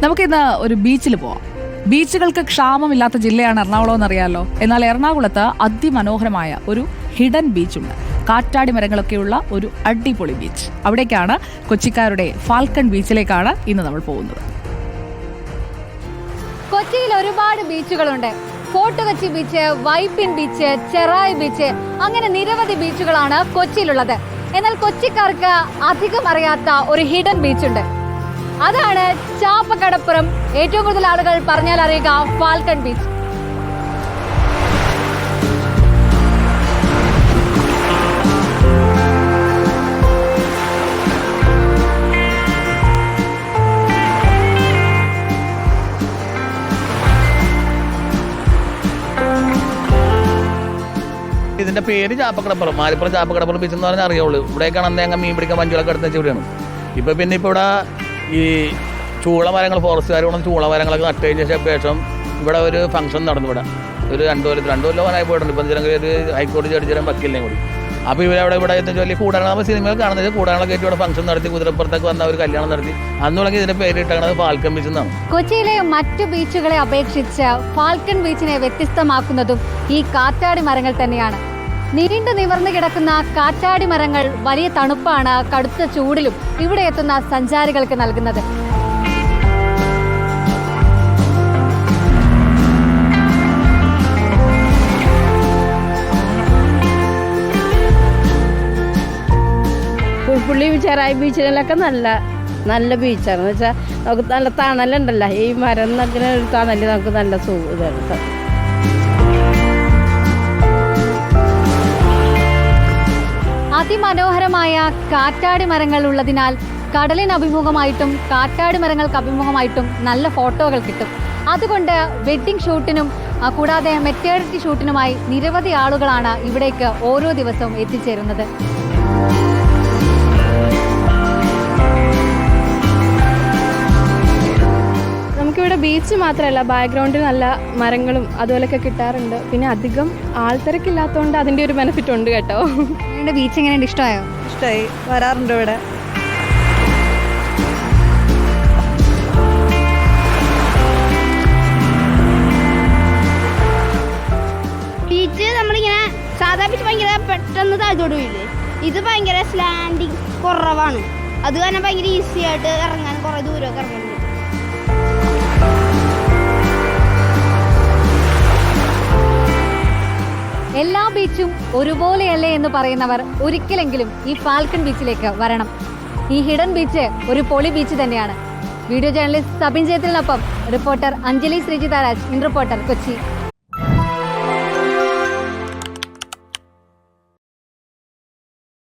നമുക്കിന്ന് ഒരു ബീച്ചിൽ പോവാം. ബീച്ചുകൾക്ക് ക്ഷാമമില്ലാത്ത ജില്ലയാണ് എറണാകുളം എന്നറിയാമല്ലോ. എന്നാൽ എറണാകുളത്ത് അതിമനോഹരമായ ഒരു ഹിഡൻ ബീച്ചുണ്ട്. കാറ്റാടി മരങ്ങളൊക്കെയുള്ള ഒരു അടിപൊളി ബീച്ച്. അവിടേക്കാണ് കൊച്ചിക്കാരുടെ ഫാൽക്കൺ ബീച്ചിലേക്കാണ് ഇന്ന് നമ്മൾ പോകുന്നത്. കൊച്ചിയിൽ ഒരുപാട് ബീച്ചുകളുണ്ട്. Fort Kochi beach, Vypin beach, Cherai beach, അങ്ങനെ നിരവധി ബീച്ചുകളാണ് കൊച്ചിയിലുള്ളത്. എന്നാൽ കൊച്ചിക്കാർക്ക് അധികം അറിയാത്ത ഒരു ഹിഡൻ ബീച്ചുണ്ട്. അതാണ് ചാപ്പക്കടപ്പുറം. ഏറ്റവും കൂടുതൽ ആളുകൾ പറഞ്ഞാൽ അറിയുക ഫാൽക്കൺ ബീച്ച്. ഇതിന്റെ പേര് ചാപ്പക്കടപ്പുറം, മാലിപ്പുറം ചാപ്പക്കടപ്പുറം ബീച്ച് എന്ന് പറഞ്ഞാൽ അറിയുള്ളൂ. ഇവിടേക്കാണ് അന്നേരം മീൻ പിടിക്കാൻ വഞ്ചികളൊക്കെ എടുത്ത ഇവിടെയാണ്. ഇപ്പം പിന്നെ ഇപ്പോൾ ഇവിടെ ഈ ചൂളമരങ്ങൾ, ഫോറസ്റ്റുകാർ കൊണ്ട് ചൂളമരങ്ങളൊക്കെ നട്ടതിന് ശേഷം ഇവിടെ ഒരു ഫംഗ്ഷൻ നടന്നു. ഇവിടെ ഒരു രണ്ടു കൊല്ലമായി പോയിട്ടുണ്ട്. ഇപ്പം ചില ഒരു ഹൈക്കോടതി ജഡ്ജിയും വക്കീലിനെയും കൂടി. അപ്പോൾ ഇവിടെ ചൊല്ലി കൂടാണ് നമ്മൾ സിനിമയിൽ കാണുന്നത്. കൂടാനൊക്കെ ഇവിടെ ഫംഗ്ഷൻ നടത്തി, കുതിരപ്പുറത്തൊക്കെ വന്ന ഒരു കല്യാണം നടത്തി. അന്നുണ്ടെങ്കിൽ ഇതിന്റെ പേരിട്ടാണ് ഫാൽക്കൺ ബീച്ച് എന്നാണ്. കൊച്ചിയിലെ മറ്റു ബീച്ചുകളെ അപേക്ഷിച്ച് ഫാൽക്കൺ ബീച്ചിനെ വ്യത്യസ്തമാക്കുന്നതും ഈ കാറ്റാടി മരങ്ങൾ തന്നെയാണ്. നീണ്ടു നിവർന്നു കിടക്കുന്ന കാറ്റാടി മരങ്ങൾ വലിയ തണുപ്പാണ് കടുത്ത ചൂടിലും ഇവിടെ എത്തുന്ന സഞ്ചാരികൾക്ക് നൽകുന്നത്. പുൽപ്പള്ളി ചെറായി ബീച്ചിലൊക്കെ നല്ല ബീച്ചാണ്. വെച്ചാൽ നമുക്ക് നല്ല തണലുണ്ടല്ലോ. ഈ മരം അങ്ങനെ ഒരു തണല് നമുക്ക് നല്ല ഇതാണ്. അതിമനോഹരമായ കാറ്റാടി മരങ്ങൾ ഉള്ളതിനാൽ കടലിന് അഭിമുഖമായിട്ടും കാറ്റാടി മരങ്ങൾക്ക് അഭിമുഖമായിട്ടും നല്ല ഫോട്ടോകൾ കിട്ടും. അതുകൊണ്ട് വെഡ്ഡിംഗ് ഷൂട്ടിനും കൂടാതെ മെറ്റേണിറ്റി ഷൂട്ടിനുമായി നിരവധി ആളുകളാണ് ഇവിടേക്ക് ഓരോ ദിവസവും എത്തിച്ചേരുന്നത്. നമുക്കിവിടെ ബീച്ച് മാത്രമല്ല, ബാക്ക്ഗ്രൗണ്ടിൽ നല്ല മരങ്ങളും അതുപോലൊക്കെ കിട്ടാറുണ്ട്. പിന്നെ അധികം ആൾത്തിരക്കില്ലാത്തതുകൊണ്ട് അതിൻ്റെ ഒരു ബെനിഫിറ്റ് ഉണ്ട് കേട്ടോ. ബീച്ച് എങ്ങനെയുണ്ട്? ഇഷ്ടമായോ? ഇഷ്ടമായി, വരാറുണ്ട് ഇവിടെ. ബീച്ച് നമ്മളിങ്ങനെ സാധാ ബീച്ച് ഭയങ്കര പെട്ടെന്ന് താഴത്തോട്ട് വീഴില്ലേ, ഇത് ഭയങ്കര സ്ലാൻഡിങ് കുറവാണ്. അത് കാരണം ഭയങ്കര ഈസി ആയിട്ട് ഇറങ്ങാൻ, കുറേ ദൂരമൊക്കെ ഇറങ്ങാൻ പറ്റും. എല്ലാ ബീച്ചും ഒരുപോലെയല്ലേ എന്ന് പറയുന്നവർ ഒരിക്കലെങ്കിലും ഈ ഫാൽക്കൺ ബീച്ചിലേക്ക് വരണം. ഈ ഹിഡൻ ബീച്ച് ഒരു പൊളി ബീച്ച് തന്നെയാണ്. വീഡിയോ ജേർണലിസ്റ്റ് സബിൻ ജയത്തിനൊപ്പം reporter Anjali Sreejitharaj, in reporter, Kochi.